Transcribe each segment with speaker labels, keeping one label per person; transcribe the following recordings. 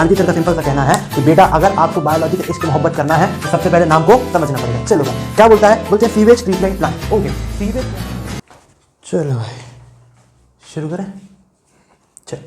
Speaker 1: RG sir का simple सा कहना है कि बेटा अगर आपको बायोलॉजी से इश्क मोहब्बत करना है तो सबसे पहले नाम को समझना पड़ेगा। चलो भाई क्या बोलता है, बोलते हैं sewage treatment plant. Okay sewage, चलो भाई शुरू करें। चलो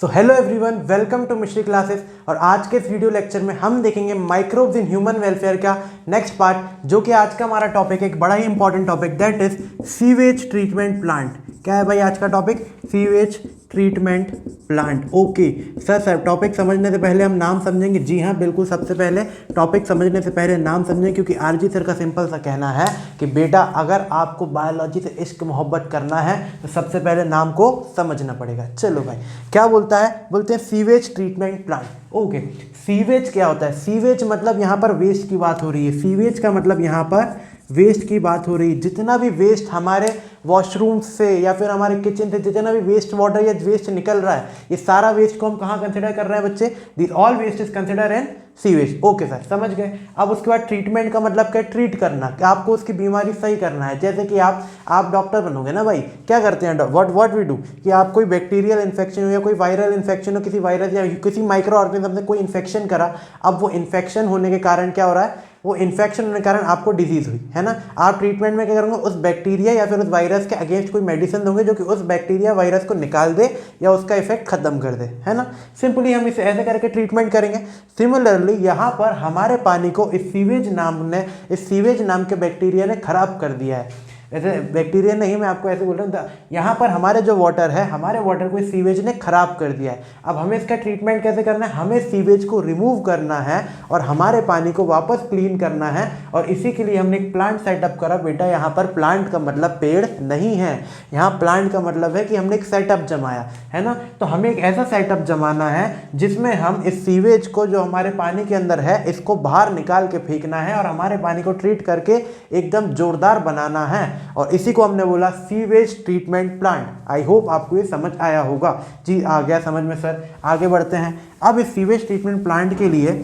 Speaker 1: so hello everyone, welcome to Mishri classes. और आज के इस वीडियो लेक्चर में हम देखेंगे माइक्रोब्स इन ह्यूमन वेलफेयर का नेक्स्ट पार्ट, जो कि आज का हमारा टॉपिक है एक बड़ा ही important topic, that is sewage treatment plant. क्या है भाई आज का topic? Sewage treatment plant. Okay sir topic समझने से पहले हम नाम समझेंगे। जी हाँ बिल्कुल, सबसे पहले टॉपिक समझने से पहले नाम समझें, क्योंकि आरजी सर का सिंपल सा कहना है कि बेटा अगर आपको बायोलॉजी से इश्क मोहब्बत करना है तो सबसे पहले नाम को समझना पड़ेगा। चलो भाई क्या बोलता है, बोलते हैं sewage treatment plant. Okay sewage क्या होता है? सीवेज मतलब यहाँ पर वेस्ट की बात हो रही है। सीवेज का मतलब यहाँ पर वेस्ट की बात हो रही है। जितना भी वेस्ट हमारे वॉशरूम से या फिर हमारे किचन से जितना भी वेस्ट वाटर या वेस्ट निकल रहा है, ये सारा वेस्ट को हम कहाँ कंसिडर कर रहे हैं बच्चे? This all waste is consider in sewage. Okay sir समझ गए। अब उसके बाद ट्रीटमेंट का मतलब क्या? ट्रीट करना, कि आपको उसकी बीमारी सही करना है। जैसे कि आप डॉक्टर बनोगे ना भाई, क्या करते हैं व्हाट वी डू, कि आप कोई बैक्टीरियल इन्फेक्शन हो या कोई वायरल इन्फेक्शन हो, किसी वायरस या किसी माइक्रो ऑर्गेनिज्म ने कोई इन्फेक्शन करा, अब वो इन्फेक्शन होने के कारण क्या हो रहा है, वो इन्फेक्शन होने के कारण आपको डिजीज हुई है ना। आप ट्रीटमेंट में क्या करोगे? उस बैक्टीरिया या फिर उस वायरस के अगेंस्ट कोई मेडिसिन दोगे जो कि उस बैक्टीरिया वायरस को निकाल दे या उसका इफेक्ट खत्म कर दे, है ना। सिंपली हम इसे ऐसे करके ट्रीटमेंट करेंगे। सिमिलरली यहाँ पर हमारे पानी को इस सीवेज नाम के बैक्टीरिया ने खराब कर दिया है। ऐसे बैक्टीरिया नहीं, मैं आपको ऐसे बोल रहा हूँ, यहाँ पर हमारे जो वाटर है, हमारे वाटर को इस सीवेज ने खराब कर दिया है। अब हमें इसका ट्रीटमेंट कैसे करना है? हमें सीवेज को रिमूव करना है और हमारे पानी को वापस क्लीन करना है। और इसी के लिए हमने एक प्लांट सेटअप करा। बेटा यहाँ पर प्लांट का मतलब पेड़ नहीं है, यहाँ प्लांट का मतलब है कि हमने एक सेटअप जमाया है ना। तो हमें एक ऐसा सेटअप जमाना है जिसमें हम इस सीवेज को जो हमारे पानी के अंदर है इसको बाहर निकाल के फेंकना है और हमारे पानी को ट्रीट करके एकदम जोरदार बनाना है। और इसी को हमने बोला सीवेज ट्रीटमेंट प्लांट। आई होप आपको ये समझ आया होगा। जी आ गया समझ में सर। आगे बढ़ते हैं। अब इस सीवेज ट्रीटमेंट प्लांट के लिए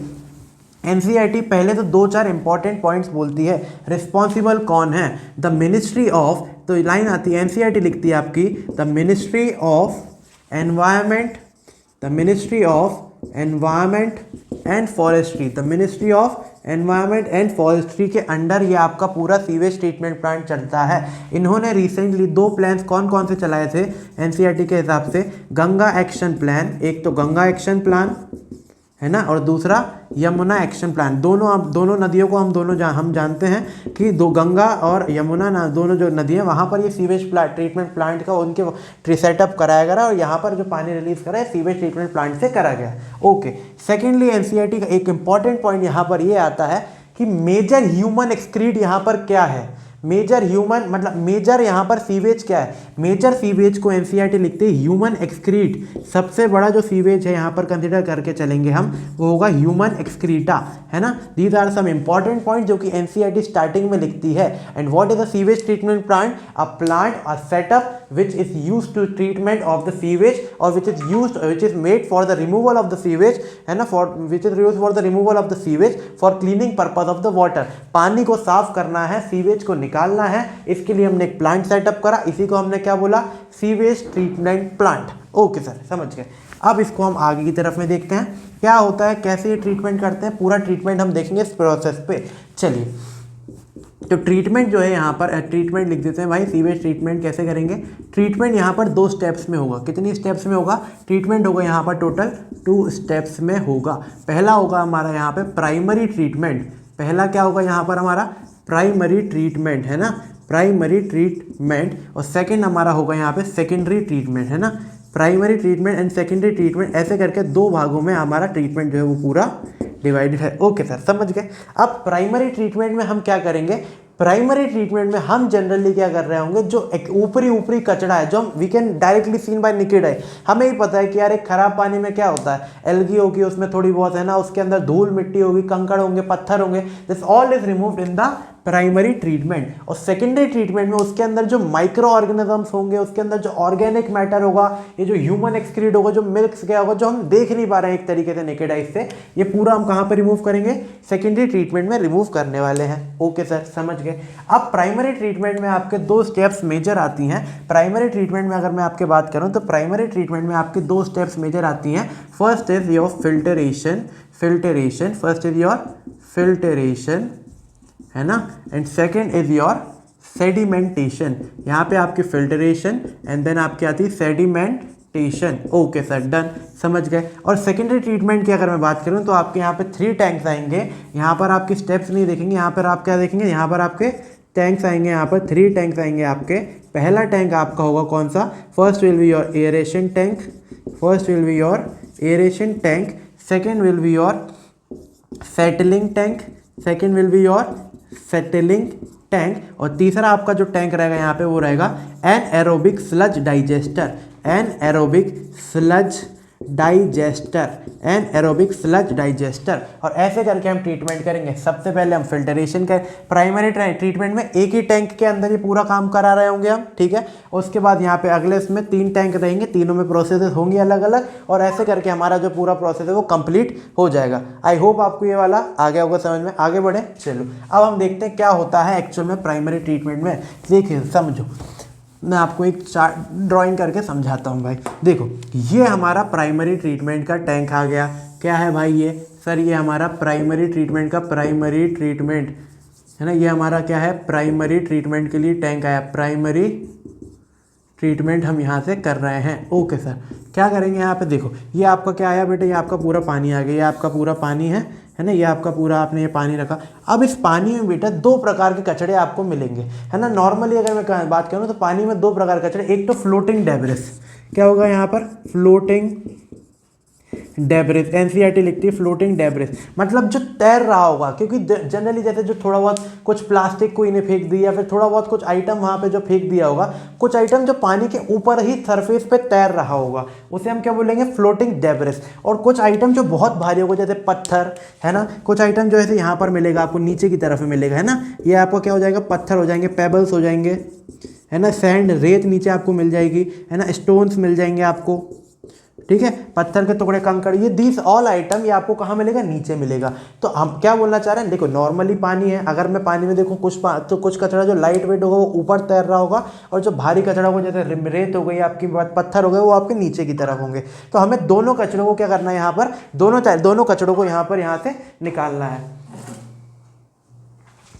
Speaker 1: एनसीईआरटी पहले तो 2-4 इंपॉर्टेंट पॉइंट्स बोलती है। रिस्पॉन्सिबल कौन है? द मिनिस्ट्री ऑफ, तो लाइन आती है एनसीईआरटी लिखती है आपकी, the ministry of environment, the ministry of environment and forestry, the ministry of environment and forestry के अंडर ये आपका पूरा सीवेज ट्रीटमेंट प्लांट चलता है। इन्होंने रिसेंटली 2 प्लान्स कौन कौन से चलाए थे एनसीईआरटी के हिसाब से? गंगा एक्शन प्लान, एक तो गंगा एक्शन प्लान है ना, और दूसरा यमुना एक्शन प्लान। दोनों नदियों को हम जानते हैं कि दो गंगा और यमुना ना दोनों जो नदी है वहाँ पर ये सीवेज ट्रीटमेंट प्लांट का उनके सेटअप कराया गया और यहाँ पर जो पानी रिलीज करा है सीवेज ट्रीटमेंट प्लांट से करा गया। ओके सेकेंडली एनसीईआरटी का एक इंपॉर्टेंट पॉइंट यहाँ पर ये आता है कि मेजर ह्यूमन एक्सक्रीट यहाँ पर क्या है। मेजर ह्यूमन मतलब मेजर यहाँ पर सीवेज क्या है? मेजर सीवेज को एनसीईआरटी लिखते हैं ह्यूमन एक्सक्रीट। सबसे बड़ा जो सीवेज है यहाँ पर कंसिडर करके चलेंगे हम, वो होगा ह्यूमन एक्सक्रीटा, है ना। These are some important point जो कि एनसीईआरटी स्टार्टिंग में लिखती है। And what is the sewage treatment plant? A plant, a setup which is used to treatment of the sewage or which is made for the removal of the sewage, है ना, which is used for the removal of the sewage for cleaning purpose of the water। पानी को साफ करना है, sewage को निकालना है, इसके लिए हमने एक प्लांट सेटअप करा। इसी को हमने क्या बोला? Sewage treatment plant. Okay sir समझ गए। अब इसको हम आगे की तरफ में देखते हैं क्या होता है, कैसे ये ट्रीटमेंट करते हैं। पूरा ट्रीटमेंट हम देखेंगे इस प्रोसेस पे। चलिए तो ट्रीटमेंट जो है यहाँ पर ट्रीटमेंट लिख देते हैं भाई। सीवेज ट्रीटमेंट कैसे करेंगे? ट्रीटमेंट यहाँ पर 2 स्टेप्स में होगा। कितनी स्टेप्स में होगा? ट्रीटमेंट होगा यहाँ पर टोटल 2 स्टेप्स में होगा। पहला होगा हमारा यहाँ पे प्राइमरी ट्रीटमेंट। पहला क्या होगा यहाँ पर हमारा? प्राइमरी ट्रीटमेंट, है ना, प्राइमरी ट्रीटमेंट। और सेकेंड हमारा होगा यहाँ पे सेकेंडरी ट्रीटमेंट, है ना। Primary treatment and secondary treatment, ऐसे करके 2 भागों में हमारा ट्रीटमेंट जो है वो पूरा डिवाइडेड है। ओके सर समझ गए। अब प्राइमरी ट्रीटमेंट में हम क्या करेंगे? प्राइमरी ट्रीटमेंट में हम जनरली क्या कर रहे होंगे, जो एक ऊपरी कचरा है जो हम we can directly seen by naked है, हमें ही पता है कि यार एक खराब पानी में क्या होता है, एल्गी होगी उसमें थोड़ी बहुत, है ना, उसके अंदर धूल मिट्टी होगी, कंकड़ होंगे, पत्थर होंगे, this all is removed in the primary treatment. और सेकेंडरी ट्रीटमेंट में उसके अंदर जो माइक्रो ऑर्गेनिजम्स होंगे, उसके अंदर जो ऑर्गेनिक मैटर होगा, ये जो ह्यूमन एक्सक्रीट होगा, जो मिल्क गया होगा, जो हम देख नहीं पा रहे हैं एक तरीके से नेकेड आइज से, ये पूरा हम कहाँ पर रिमूव करेंगे, सेकेंडरी ट्रीटमेंट में रिमूव करने वाले हैं। ओके सर, समझ गए। अब प्राइमरी ट्रीटमेंट में आपके 2 स्टेप्स मेजर आती हैं। प्राइमरी ट्रीटमेंट में अगर मैं आपके बात करूँ तो प्राइमरी ट्रीटमेंट में आपके 2 स्टेप्स मेजर आती हैं। First is your filtration, first is your filtration, है ना, and second is your sedimentation. यहाँ पे आपकी फिल्टरेशन एंड देन आपकी आती है सेडिमेंटेशन। ओके सर, डन, समझ गए। और सेकेंडरी ट्रीटमेंट की अगर मैं बात करूँ तो आपके यहाँ पे 3 टैंक्स आएंगे। यहाँ पर आपकी स्टेप्स नहीं देखेंगे, यहाँ पर आप क्या देखेंगे, यहाँ पर आपके टैंक्स आएंगे। यहाँ पर 3 टैंक्स आएंगे आपके। पहला टैंक आपका होगा कौन सा, first will be your aeration tank, first will be your aeration tank, second will be your settling tank, second will be your settling tank, और तीसरा आपका जो टैंक रहेगा यहाँ पे वो रहेगा anaerobic sludge digester, anaerobic sludge digester, anaerobic sludge digester. और ऐसे करके हम ट्रीटमेंट करेंगे। सबसे पहले हम फिल्टरेशन के प्राइमरी ट्रीटमेंट में एक ही टैंक के अंदर ही पूरा काम करा रहे होंगे हम, ठीक है। उसके बाद यहाँ पे अगले इसमें 3 टैंक रहेंगे, तीनों में प्रोसेसेस होंगी अलग अलग, और ऐसे करके हमारा जो पूरा प्रोसेस है वो कंप्लीट हो जाएगा। आई होप आपको ये वाला आ गया होगा समझ में। आगे बढ़े, चलो अब हम देखते हैं क्या होता है एक्चुअल में प्राइमरी ट्रीटमेंट में। देखिए समझो, मैं आपको एक चार्ट ड्राइंग करके समझाता हूँ भाई। देखो ये हमारा प्राइमरी ट्रीटमेंट का टैंक आ गया। क्या है भाई ये, सर ये हमारा प्राइमरी ट्रीटमेंट का प्राइमरी ट्रीटमेंट है ना, ये हमारा क्या है, प्राइमरी ट्रीटमेंट के लिए टैंक आया। प्राइमरी ट्रीटमेंट हम यहाँ से कर रहे हैं। ओके सर, क्या करेंगे यहाँ पे, देखो ये आपका क्या आया बेटा, ये आपका पूरा पानी आ गया, ये आपका पूरा पानी है ना, ये आपका पूरा आपने ये पानी रखा। अब इस पानी में बेटा 2 प्रकार के कचड़े आपको मिलेंगे, है ना। नॉर्मली अगर मैं बात करूँ तो पानी में 2 प्रकार के कचड़े, एक तो फ्लोटिंग डेब्रिस, क्या होगा यहाँ पर, फ्लोटिंग डेब्रिस, एनसीईआरटी लिखती है फ्लोटिंग डेब्रिस, मतलब जो तैर रहा होगा। क्योंकि जनरली जैसे जो थोड़ा बहुत कुछ प्लास्टिक कोई ने फेंक दी, या फिर थोड़ा बहुत कुछ आइटम वहाँ पे जो फेंक दिया होगा, कुछ आइटम जो पानी के ऊपर ही सरफेस पे तैर रहा होगा, उसे हम क्या बोलेंगे, फ्लोटिंग डेब्रिस। और कुछ आइटम जो बहुत भारी होगा, जैसे पत्थर, है ना, कुछ आइटम जो है यहाँ पर मिलेगा आपको, नीचे की तरफ मिलेगा, है ना, ये आपको क्या हो जाएगा, पत्थर हो जाएंगे, पेबल्स हो जाएंगे, है ना, सैंड, रेत नीचे आपको मिल जाएगी, है ना, स्टोन्स मिल जाएंगे आपको, ठीक है, पत्थर के टुकड़े, कंकड़, ये दीज ऑल आइटम ये आपको कहाँ मिलेगा, नीचे मिलेगा। तो हम क्या बोलना चाह रहे हैं, देखो नॉर्मली पानी है, अगर मैं पानी में देखूँ तो कुछ कचरा जो लाइट वेट होगा वो ऊपर तैर रहा होगा, और जो भारी कचरा होगा जैसे रेत हो गई आपकी, पत्थर हो गए, वो आपके नीचे की तरफ होंगे। तो हमें दोनों कचरों को क्या करना है, यहाँ पर दोनों कचरों को यहाँ से निकालना है,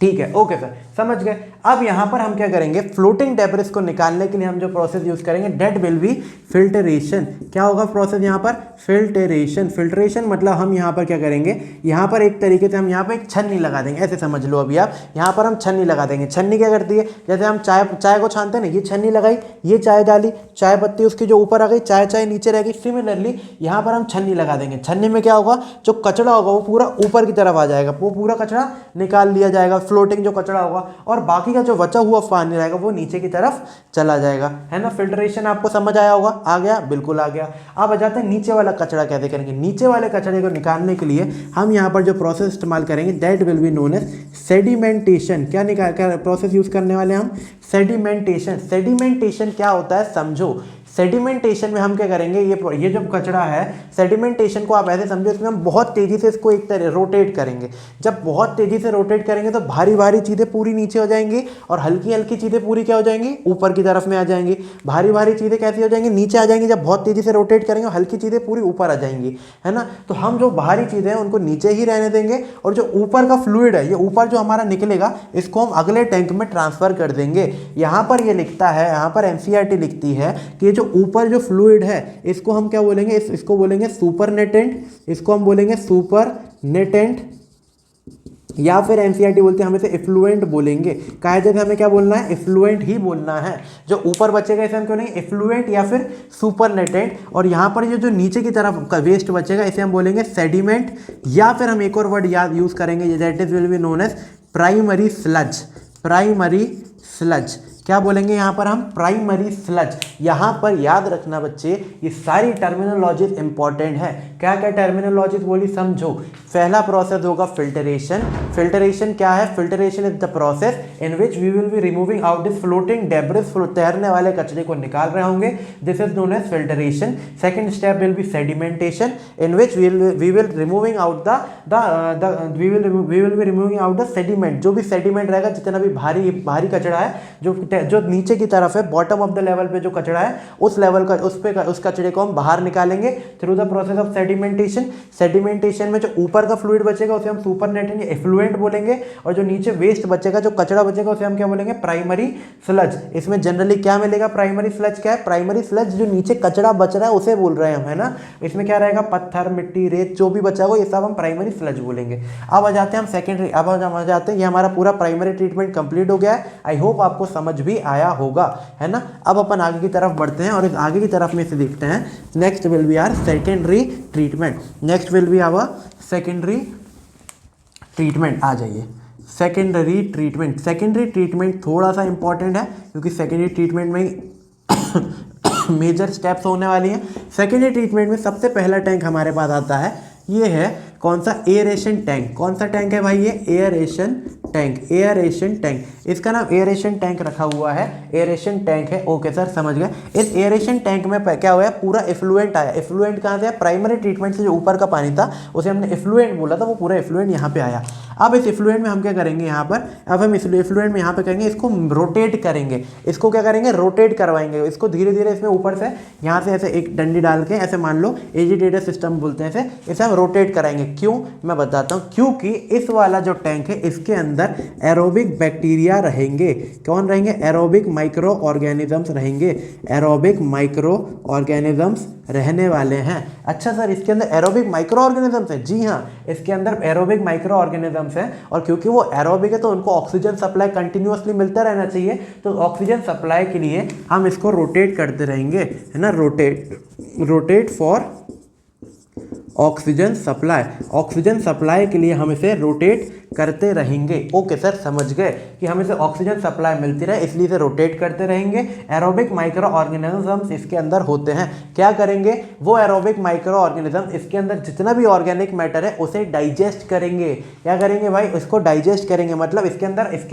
Speaker 1: ठीक है। ओके सर, समझ गए। अब यहाँ पर हम क्या करेंगे, फ्लोटिंग डेब्रिस को निकालने के लिए हम जो प्रोसेस यूज करेंगे, डेट विल बी फिल्टरेशन। क्या होगा प्रोसेस यहाँ पर, फिल्टरेशन। फिल्टरेशन मतलब हम यहाँ पर क्या करेंगे, यहाँ पर एक तरीके से हम यहाँ पर एक छन्नी लगा देंगे, ऐसे समझ लो अभी आप, यहाँ पर हम छन्नी लगा देंगे। छन्नी क्या करती है, जैसे हम चाय को छानते हैं ना, ये छन्नी लगाई, ये चाय डाली, चाय पत्ती उसकी जो ऊपर आ गई, चाय नीचे रह गई। सिमिलरली यहाँ पर हम छन्नी लगा देंगे। छन्नी में क्या होगा, जो कचरा होगा वो पूरा ऊपर की तरफ आ जाएगा, वो पूरा कचरा निकाल लिया जाएगा, फ्लोटिंग जो कचरा होगा, और बाकी का जो बचा हुआ पानी रहेगा वो नीचे की तरफ चला जाएगा, है ना। फिल्टरेशन आपको समझ आया होगा, आ गया, बिल्कुल आ गया। अब आ जाते हैं नीचे वाला कचरा कैसे करेंगे। नीचे वाले कचरे को निकालने के लिए हम यहाँ पर जो प्रोसेस इस्तेमाल करेंगे, that will be known as sedimentation. क्या प्रोसेस यूज करने वाले हम, सेडिमेंटेशन। सेडिमेंटेशन क्या होता है समझो। सेडिमेंटेशन में हम क्या करेंगे, ये जो कचरा है, सेडिमेंटेशन को आप ऐसे समझो, इसमें हम बहुत तेजी से इसको एक तरह रोटेट करेंगे। जब बहुत तेजी से रोटेट करेंगे तो भारी भारी चीज़ें पूरी नीचे हो जाएंगी, और हल्की हल्की चीज़ें पूरी क्या हो जाएंगी, ऊपर की तरफ में आ जाएंगी। भारी भारी चीज़ें कैसी हो जाएंगी, नीचे आ जाएंगी। जब बहुत तेजी से रोटेट करेंगे, हल्की चीज़ें पूरी ऊपर आ जाएंगी, है ना। तो हम जो भारी चीज़ें हैं उनको नीचे ही रहने देंगे, और जो ऊपर का फ्लूइड है, ये ऊपर जो हमारा निकलेगा, इसको हम अगले टैंक में ट्रांसफर कर देंगे। यहाँ पर ये लिखता है, यहाँ पर एनसीईआरटी लिखती है कि जो ऊपर जो फ्लूइड है, इसको हम क्या बोलेंगे, इसको बोलेंगे सुपरनेटेंट, इसको हम बोलेंगे सुपरनेटेंट, या फिर एनसीईआरटी बोलते हैं हम इसे इफ्लुएंट बोलेंगे। कायदे से हमें क्या बोलना है, इफ्लुएंट ही बोलना है। जो ऊपर बचेगा इसे हम क्यों नहीं, इफ्लुएंट या फिर सुपरनेटेंट। और यहाँ पर ये जो नीचे की तरफ का वेस्ट बचेगा, इसे हम बोलेंगे सेडिमेंट, या फिर हम एक और वर्ड याद यूज करेंगे, that is will be known as primary sludge. Primary sludge क्या बोलेंगे यहाँ पर हम, प्राइमरी स्लज। यहाँ पर याद रखना बच्चे, ये सारी टर्मिनोलॉजीज इंपॉर्टेंट है। क्या क्या टर्मिनोलॉजीज बोली समझो। पहला प्रोसेस होगा फिल्टरेशन। फिल्टरेशन क्या है, filtration is the process in which we will be removing out this floating debris, तैरने वाले कचरे को निकाल रहे होंगे, this is known as filtration. Second step will be sedimentation in which we will removing out we will be removing out the sediment, जो भी sediment रहेगा, जितना भी भारी कचरा है, जो नीचे की तरफ है, बॉटम ऑफ द लेवल पे जो कचरा है, उस लेवल का उस कचरे को हम बाहर निकालेंगे through the process of sedimentation. Sedimentation में जो ऊपर का फ्लूइड बचेगा उसे हम सुपरनेटेंट या एफ्लुएंट बोलेंगे, और जो नीचे वेस्ट बचेगा, जो कचरा बचेगा, उसे हम क्या बोलेंगे, प्राइमरी स्लज। इसमें जनरली क्या मिलेगा, प्राइमरी स्लज क्या है, प्राइमरी स्लज जो नीचे कचरा बच रहा है उसे बोल रहे हैं हम, है ना। इसमें क्या रहेगा, पत्थर, मिट्टी, रेत, जो भी बचा होगा, ये सब हम प्राइमरी स्लज बोलेंगे। अब आ जाते हैं हम सेकेंडरी। अब हम आ जाते हैं, ये हमारा पूरा प्राइमरी ट्रीटमेंट कंप्लीट हो गया है। आई होप आपको समझ भी आया होगा, है ना। अब अपन आगे की तरफ बढ़ते हैं और इस आगे की तरफ में से देखते हैं। Next will be our secondary treatment. Next will be our secondary treatment. आ जाइए, सेकेंडरी ट्रीटमेंट। सेकेंडरी ट्रीटमेंट थोड़ा सा इंपॉर्टेंट है, क्योंकि सेकेंडरी ट्रीटमेंट में मेजर स्टेप्स होने वाली हैं। सेकेंडरी ट्रीटमेंट में सबसे पहला टैंक हमारे पास आता है, ये है कौन सा, एयरेशन टैंक। कौन सा टैंक है भाई, ये एयरेशन टैंक। एयरेशन टैंक, इसका नाम एयरेशन टैंक रखा हुआ है, एयरेशन टैंक है। ओके सर, समझ गए। इस एयरेशन टैंक में क्या हुआ है, पूरा एफ्लुएंट आया। एफ्लुएंट कहाँ से, प्राइमरी ट्रीटमेंट से जो ऊपर का पानी था उसे हमने एफ्लुएंट बोला था, वो पूरा एफ्लुएंट यहाँ पे आया। अब इस एफ्लुएंट में हम क्या करेंगे, यहाँ पर अब हम इस एफ्लुएंट में यहाँ पे करेंगे, इसको रोटेट करेंगे। इसको क्या करेंगे, रोटेट करवाएंगे। इसको धीरे धीरे इसमें ऊपर से यहाँ से ऐसे एक डंडी डाल के, ऐसे मान लो एजिटेटर सिस्टम बोलते हैं इसे हम रोटेट कराएंगे। क्यों, मैं बताता हूँ। क्योंकि इस वाला जो टैंक है, इसके अंदर एरोबिक बैक्टीरिया रहेंगे। कौन रहेंगे, एरोबिक माइक्रो ऑर्गेनिजम्स रहेंगे। एरोबिक माइक्रो ऑर्गेनिजम्स रहने वाले हैं। अच्छा सर, इसके अंदर एरोबिक माइक्रो ऑर्गेनिजम्स है? जी हाँ, इसके अंदर एरोबिक माइक्रो ऑर्गेनिजम्स हैं, और क्योंकि वो एरोबिक है तो उनको ऑक्सीजन सप्लाई कंटिन्यूअसली मिलता रहना चाहिए। तो ऑक्सीजन सप्लाई के लिए हम इसको रोटेट करते रहेंगे, है ना। Rotate for oxygen supply. Oxygen supply के लिए हम इसे रोटेट करते रहेंगे। ओके सर, समझ गए कि हमें इसे ऑक्सीजन सप्लाई मिलती रहे, इसलिए इसे रोटेट करते रहेंगे। एरोबिक माइक्रो ऑर्गेनिजम्स इसके अंदर होते हैं। क्या करेंगे, वो एरोबिक माइक्रो ऑर्गेनिज्म इसके अंदर जितना भी ऑर्गेनिक मैटर है उसे डाइजेस्ट करेंगे। क्या करेंगे भाई, इसको डाइजेस्ट करेंगे। मतलब इसके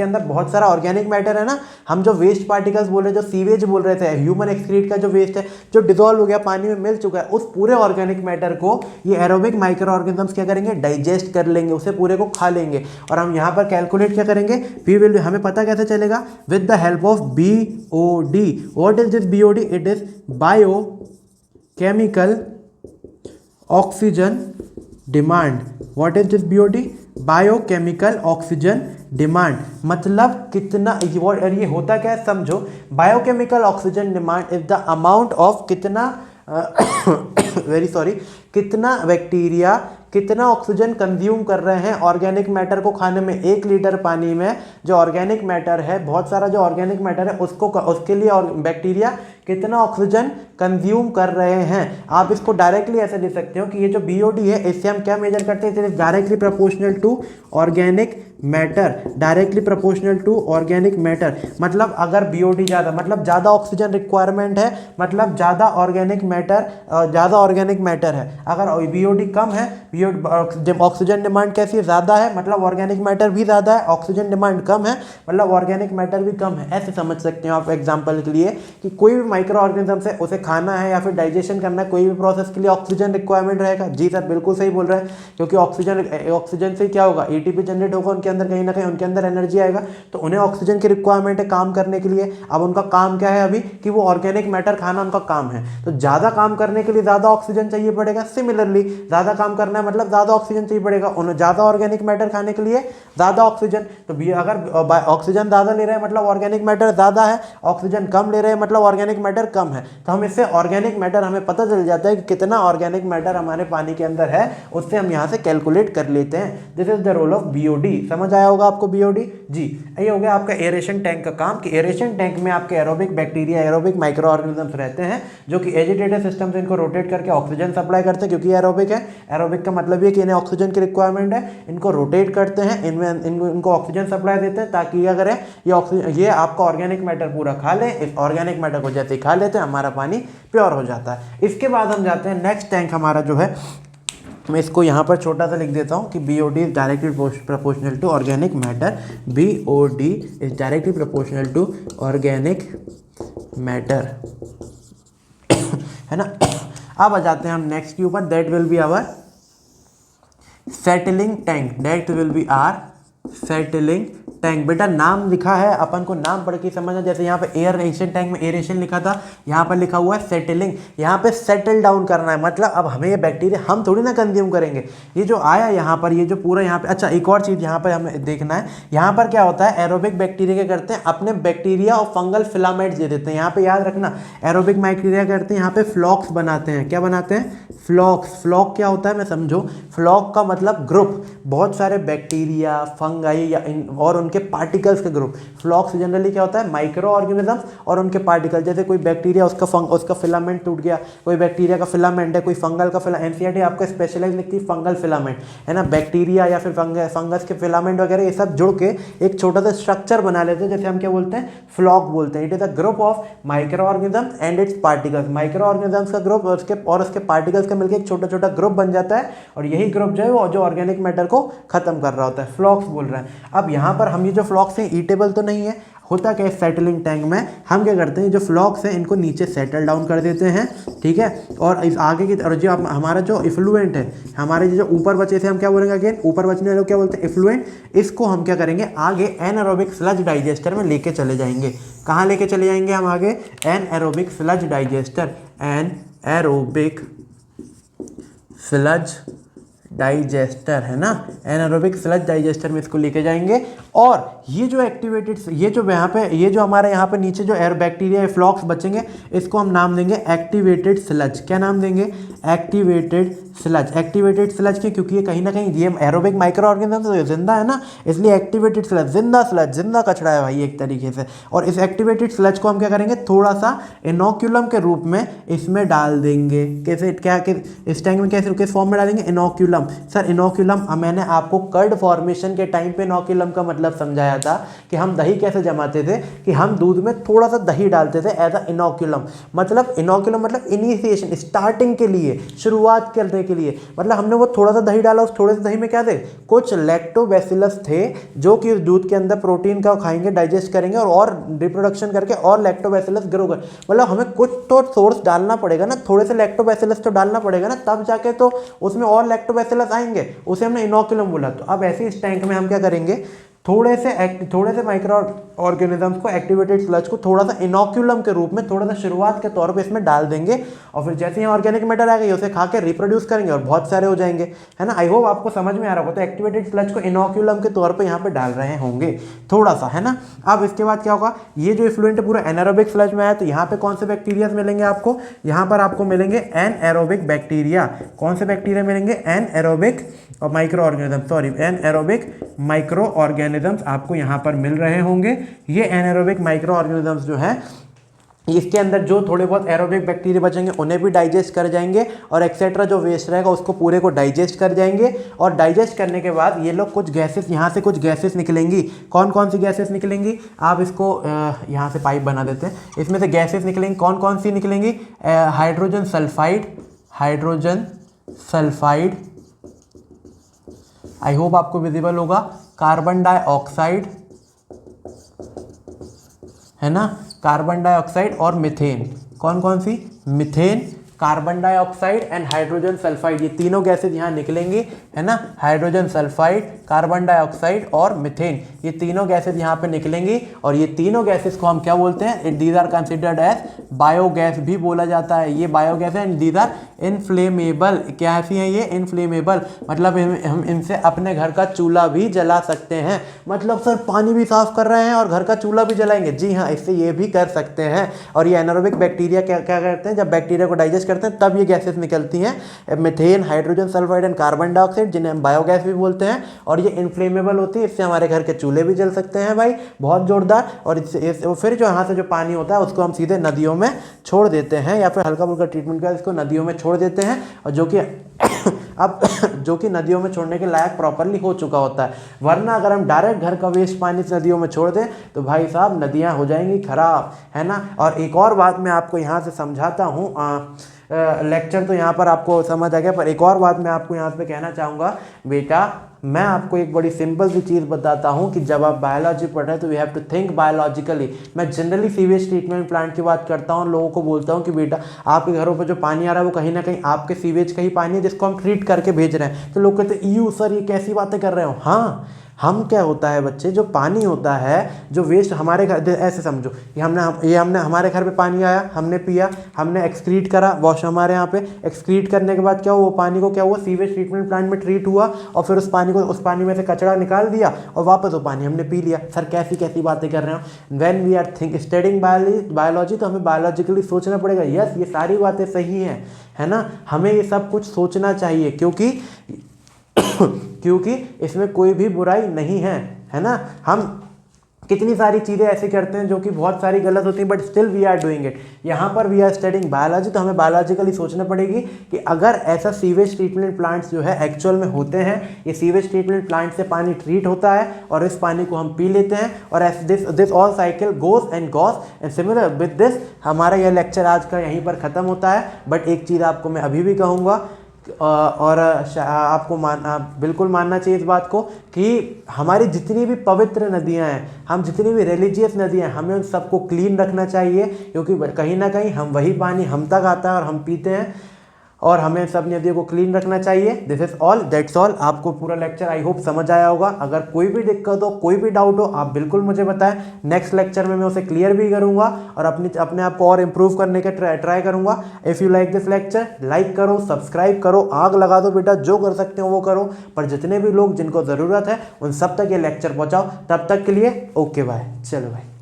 Speaker 1: अंदर बहुत सारा ऑर्गेनिक मैटर है ना। हम जो वेस्ट पार्टिकल्स बोल रहे, जो सीवेज बोल रहे थे, ह्यूमन एक्सक्रीट का जो वेस्ट है, जो डिजोल्व हो गया, पानी में मिल चुका है, उस पूरे ऑर्गेनिक मैटर को ये एरोबिक माइक्रो ऑर्गेनिजम्स क्या करेंगे, डाइजेस्ट कर लेंगे, उसे पूरे को खा लेंगे। और हम यहाँ पर कैलकुलेट क्या करेंगे, पी विल, हमें पता कैसे चलेगा, with the help of BOD। What is this BOD? It is bio chemical oxygen demand. What is this BOD? Biochemical oxygen demand. मतलब कितना, और ये होता क्या है समझो। Biochemical oxygen demand is the amount of कितना वेरी सॉरी, कितना बैक्टीरिया कितना ऑक्सीजन कंज्यूम कर रहे हैं ऑर्गेनिक मैटर को खाने में। 1 लीटर पानी में जो ऑर्गेनिक मैटर है, बहुत सारा जो ऑर्गेनिक मैटर है, उसके लिए और बैक्टीरिया कितना ऑक्सीजन कंज्यूम कर रहे हैं। आप इसको डायरेक्टली ऐसे लिख सकते हो कि ये जो BOD है, इससे हम क्या मेजर करते हैं, directly proportional to organic matter. Directly proportional to organic matter. मतलब अगर BOD ज़्यादा, मतलब ज़्यादा ऑक्सीजन रिक्वायरमेंट है, मतलब ज़्यादा ऑर्गेनिक मैटर है। अगर BOD कम है, ऑक्सीजन डिमांड कैसी है, ज़्यादा है, मतलब ऑर्गेनिक मैटर भी ज़्यादा है। ऑक्सीजन डिमांड कम है, मतलब ऑर्गेनिक मैटर भी कम है। ऐसे समझ सकते हो आप एग्जांपल के लिए कि कोई भी माइक्रो ऑर्गेनिज्म है, उसे खाना है या फिर डाइजेशन करना है, कोई भी प्रोसेस के लिए ऑक्सीजन रिक्वायरमेंट रहेगा। जी सर, बिल्कुल सही बोल रहे हैं, क्योंकि ऑक्सीजन से क्या होगा, ATP जनरेट होगा, उनके अंदर कहीं ना कहीं उनके अंदर एनर्जी आएगा, तो उन्हें ऑक्सीजन की रिक्वायरमेंट है काम करने के लिए। अब उनका काम क्या है अभी, कि वो ऑर्गेनिक मैटर खाना उनका काम है। तो ज़्यादा काम करने के लिए ज़्यादा ऑक्सीजन चाहिए पड़ेगा। सिमिलरली ज़्यादा काम करना है मतलब ज़्यादा ऑक्सीजन चाहिए पड़ेगा। उन्हें ज़्यादा ऑर्गेनिक मैटर खाने के लिए ज़्यादा ऑक्सीजन। तो अगर ऑक्सीजन ज़्यादा ले रहे हैं मतलब ऑर्गेनिक मैटर ज़्यादा है, ऑक्सीजन कम ले रहे हैं मतलब ऑर्गेनिक मैटर कम है। तो हम इस से ऑर्गेनिक मैटर हमें पता चल जाता है कि कितना ऑर्गेनिक मैटर हमारे पानी के अंदर है, उससे हम यहाँ से कैलकुलेट कर लेते हैं। This is the role of BOD. समझ आया होगा आपको बीओडी जी। ये हो गया आपका एरेशन टैंक का काम कि एरेशन टैंक में आपके aerobic bacteria, aerobic micro organisms रहते हैं जो कि एजिटेटेड सिस्टम से इनको रोटेट करके ऑक्सीजन सप्लाई करते हैं, क्योंकि एरोबिक है। एरोबिक का मतलब ये कि इन्हें ऑक्सीजन की रिक्वायरमेंट है, इनको रोटेट करते हैं, इनको ऑक्सीजन सप्लाई देते हैं ताकि क्या करें, ये आपका ऑर्गेनिक मैटर पूरा खा ले। इस ऑर्गेनिक मैटर को जैसे ही खा लेते हैं हमारा पानी प्योर हो जाता है। इसके बाद हम जाते हैं नेक्स्ट टैंक हमारा जो है, मैं इसको यहाँ पर छोटा सा लिख देता हूँ कि BOD is directly proportional to organic matter. BOD is directly proportional to organic matter, है ना। अब आ जाते हैं हम नेक्स्ट के ऊपर, that will be our settling tank. That will be our settling tank. बेटा नाम लिखा है, अपन को नाम पढ़ के समझना। जैसे यहाँ पे एयरेशन टैंक में एरेशन लिखा था, यहाँ पर लिखा हुआ है सेटलिंग। यहाँ पे सेटल डाउन करना है, मतलब अब हमें ये बैक्टीरिया हम थोड़ी ना कंज्यूम करेंगे, ये जो आया यहाँ पर, ये जो पूरा यहाँ पे। अच्छा एक और चीज़ यहाँ पर हमें देखना है, यहाँ पर क्या होता है, एरोबिक बैक्टीरिया क्या करते हैं, अपने बैक्टीरिया और फंगल फिलामेंट्स दे देते हैं। यहाँ पे याद रखना, एरोबिक बैक्टीरिया करते हैं यहाँ पे फ्लॉक्स बनाते हैं। क्या बनाते हैं, फ्लॉक्स। फ्लॉक क्या होता है मैं समझो, फ्लॉक का मतलब ग्रुप, बहुत सारे बैक्टीरिया, फंगाई या और उनके पार्टिकल्स के ग्रुप। फ्लॉक्स जनरली क्या होता है, माइक्रो ऑर्गेनिजम्स और उनके पार्टिकल। जैसे कोई बैक्टीरिया उसका फिलामेंट टूट गया, कोई बैक्टीरिया का फिलामेंट है, कोई फंगल का एनसीईआरटी आपका स्पेशलाइज लिखती है फंगल फिलामेंट, है ना। बैक्टीरिया या फिर फंगस के फिलामेंट वगैरह ये सब जुड़ के एक छोटा सा स्ट्रक्चर बना लेते हैं, जैसे हम क्या बोलते हैं, फ्लॉक बोलते हैं। It is a group of micro organisms and it's particles. Micro organisms का ग्रुप और उसके पार्टिकल्स का मिलकर एक छोटा छोटा ग्रुप बन जाता है, और यही ग्रुप जो है वो जो ऑर्गेनिक मैटर को खत्म कर रहा होता है। फ्लॉक्स बोल रहे हैं। अब यहाँ पर हम ये जो फ्लॉक्स हैं ईटेबल तो नहीं है, होता क्या है सेटलिंग टैंक में हम क्या करते हैं, जो फ्लॉक्स हैं इनको नीचे सेटल डाउन कर देते हैं, ठीक है। और इस आगे की और जो हमारा जो इफ्लुएंट है, हमारे जो ऊपर बचे थे हम क्या बोलेंगे, अगेन ऊपर बचने वाले क्या बोलते हैं, इफ्लुएंट। इसको हम क्या करेंगे, आगे एनारोबिक स्लज डाइजेस्टर में लेके चले जाएंगे। कहाँ लेके चले जाएंगे हम आगे, anaerobic sludge digester. Anaerobic sludge digester, है ना, एनारोबिक स्लज डाइजेस्टर में इसको लेके जाएंगे। और ये जो एक्टिवेटेड, ये जो यहाँ पे, ये जो हमारे यहाँ पे नीचे जो एयर बैक्टीरिया फ्लॉक्स बचेंगे, इसको हम नाम देंगे एक्टिवेटेड स्लज। क्या नाम देंगे, एक्टिवेटेड स्लज। एक्टिवेटेड स्लज के, क्योंकि ये कहीं ना कहीं ये एरोबिक माइक्रो ऑर्गेनिज्म जिंदा है ना, इसलिए एक्टिवेटेड स्लज, जिंदा स्लज, जिंदा कचरा है भाई एक तरीके से। और इस एक्टिवेटेड स्लज को हम क्या करेंगे, थोड़ा सा इनोक्यूलम के रूप में इसमें डाल देंगे। कैसे, क्या इस टैंक में कैसे, किस फॉर्म में डालेंगे, इनोक्यूलम। सर इनोक्यूलम, मैंने आपको कर्ड फॉर्मेशन के टाइम पे इनोक्यूलम का मतलब समझाया था कि हम दही कैसे जमाते थे, कि हम दूध में थोड़ा सा दही डालते थे एज अ इनोक्यूलम। मतलब इनोक्यूलम मतलब इनिशिएशन, स्टार्टिंग के लिए, शुरुआत करने के लिए। मतलब हमने वो थोड़ा सा दही डाला, उस थोड़े से दही में क्या थे, कुछ लैक्टोबैसिलस थे जो कि उस दूध के अंदर प्रोटीन का खाएंगे, डाइजेस्ट करेंगे और रिप्रोडक्शन करके और लैक्टोबैसिलस ग्रो कर। मतलब हमें कुछ तो सोर्स डालना पड़ेगा ना, थोड़े से लैक्टोबैसिलस तो डालना पड़ेगा ना, तब जाके तो उसमें और लैक्टोबैसिलस आएंगे, उसे हमने इनोक्यूलम बोला। तो अब ऐसे इस टैंक में हम क्या करेंगे, थोड़े से माइक्रो ऑर्गेनिजम्स को, एक्टिवेटेड स्लज को थोड़ा सा इनोक्यूलम के रूप में, थोड़ा सा शुरुआत के तौर पे इसमें डाल देंगे, और फिर जैसे ही ऑर्गेनिक मैटर आ गई उसे खा के रिप्रोड्यूस करेंगे और बहुत सारे हो जाएंगे, है ना। आई होप आपको समझ में आ रहा होगा। तो एक्टिवेटेड स्लज को इनोक्यूलम के तौर पे यहाँ पे डाल रहे होंगे थोड़ा सा, है ना। अब इसके बाद क्या होगा, ये जो इफ्लुएंट पूरा एनारोबिक स्लज में आया, तो यहाँ पे कौन से बैक्टीरिया मिलेंगे आपको, यहाँ पर आपको मिलेंगे एनएरोबिक बैक्टीरिया। कौन से बैक्टीरिया मिलेंगे, एनएरोबिक और micro organism, sorry anaerobic micro organisms आपको यहाँ पर मिल रहे होंगे। ये एनारोबिक माइक्रो ऑर्गेनिजम्स जो है, इसके अंदर जो थोड़े बहुत एरोबिक बैक्टीरिया बचेंगे उन्हें भी डाइजेस्ट कर जाएंगे, और एक्सेट्रा जो वेस्ट रहेगा उसको पूरे को डाइजेस्ट कर जाएंगे। और डाइजेस्ट करने के बाद ये लोग कुछ गैसेस, यहाँ से कुछ गैसेस निकलेंगी। कौन कौन सी गैसेस निकलेंगी, आप इसको यहाँ से पाइप बना देते हैं, इसमें से गैसेस निकलेंगी। कौन कौन सी निकलेंगी, hydrogen sulphide, hydrogen sulphide, I hope आपको विजिबल होगा, कार्बन डाइऑक्साइड, है ना, कार्बन डाइऑक्साइड और मीथेन। कौन कौन सी, methane, carbon dioxide and hydrogen sulphide, ये तीनों गैसेज यहाँ निकलेंगी, है ना। हाइड्रोजन सल्फाइड, कार्बन डाइऑक्साइड और मीथेन, ये तीनों गैसेज यहाँ पे निकलेंगी। और ये तीनों गैसेज को हम क्या बोलते हैं, these are considered as biogas भी बोला जाता है। ये बायोगैस है एंड दीज आर इनफ्लेमेबल। क्या ऐसी हैं ये, इनफ्लेमेबल, मतलब हम इनसे अपने घर का चूल्हा भी जला सकते हैं। मतलब सर पानी भी साफ कर रहे हैं और घर का चूल्हा भी जलाएंगे? जी हाँ, इससे ये भी कर सकते हैं। और ये एनारोबिक बैक्टीरिया क्या करते हैं, जब बैक्टीरिया को डाइजेस्ट करते हैं तब ये गैसेस निकलती हैं, methane, hydrogen sulphide and carbon dioxide, जिन्हें हम बायोगैस भी बोलते हैं। और ये इनफ्लेमेबल होती है, इससे हमारे घर के चूल्हे भी जल सकते हैं भाई, बहुत जोरदार। और फिर जो यहाँ से जो पानी होता है उसको हम सीधे नदियों में छोड़ देते हैं, या फिर हल्का फुल्का ट्रीटमेंट कर इसको नदियों में छोड़ देते हैं, और जो कि अब जो कि नदियों में छोड़ने के लायक प्रॉपरली हो चुका होता है। वरना अगर हम डायरेक्ट घर का वेस्ट पानी नदियों में छोड़ दें तो भाई साहब नदियाँ हो जाएंगी खराब, है ना। और एक और बात मैं आपको यहाँ से समझाता हूँ, लेक्चर तो यहाँ पर आपको समझ आ गया, पर एक और बात मैं आपको यहाँ पे कहना चाहूँगा। बेटा मैं आपको एक बड़ी सिंपल सी चीज़ बताता हूँ कि जब आप बायोलॉजी पढ़ रहे हैं तो we have to think biologically. मैं जनरली सीवेज ट्रीटमेंट प्लांट की बात करता हूँ, लोगों को बोलता हूँ कि बेटा आपके घरों पर जो पानी आ रहा है वो कहीं ना कहीं आपके सीवेज का ही पानी है जिसको हम ट्रीट करके भेज रहे हैं। तो लोग कहते हैं यू सर ये कैसी बातें कर रहे हो। हाँ, हम क्या होता है बच्चे, जो पानी होता है, जो वेस्ट हमारे घर, ऐसे समझो कि हमने हमारे घर पे पानी आया, हमने पिया, हमने एक्सक्रीट करा, वॉश हमारे यहाँ पे एक्सक्रीट करने के बाद क्या हुआ, वो पानी को क्या हुआ, सीवेज ट्रीटमेंट प्लांट में ट्रीट हुआ, और फिर उस पानी में से कचरा निकाल दिया और वापस वो पानी हमने पी लिया। सर कैसी कैसी बातें कर रहे हो। When we are studying biology तो हमें बायोलॉजिकली सोचना पड़ेगा। यस, ये सारी बातें सही हैं, है ना, हमें ये सब कुछ सोचना चाहिए, क्योंकि इसमें कोई भी बुराई नहीं है, है ना। हम कितनी सारी चीज़ें ऐसे करते हैं जो कि बहुत सारी गलत होती हैं, but still we are doing it. यहाँ पर वी आर स्टडिंग बायोलॉजी, तो हमें बायोलॉजिकली सोचना पड़ेगी कि अगर ऐसा सीवेज ट्रीटमेंट प्लांट्स जो है एक्चुअल में होते हैं, ये सीवेज ट्रीटमेंट प्लांट से पानी ट्रीट होता है और इस पानी को हम पी लेते हैं, और this all cycle goes and similar with this. हमारा यह लेक्चर आज का यहीं पर ख़त्म होता है। बट एक चीज़ आपको मैं अभी भी कहूँगा, और आपको बिल्कुल मानना चाहिए इस बात को, कि हमारी जितनी भी पवित्र नदियां हैं, हम जितनी भी रिलीजियस नदियां हैं, हमें उन सबको क्लीन रखना चाहिए, क्योंकि कहीं ना कहीं हम वही पानी हम तक आता है और हम पीते हैं, और हमें सब नदियों को क्लीन रखना चाहिए। This is all, that's all. आपको पूरा लेक्चर आई होप समझ आया होगा। अगर कोई भी दिक्कत हो, कोई भी डाउट हो, आप बिल्कुल मुझे बताएं। नेक्स्ट लेक्चर में मैं उसे क्लियर भी करूंगा और अपने आप को और इम्प्रूव करने का ट्राई करूंगा। If you like this lecture, like करो, सब्सक्राइब करो, आग लगा दो बेटा, जो कर सकते हो वो करो, पर जितने भी लोग जिनको ज़रूरत है उन सब तक ये लेक्चर पहुँचाओ। तब तक के लिए ओके बाय, चलो भाई।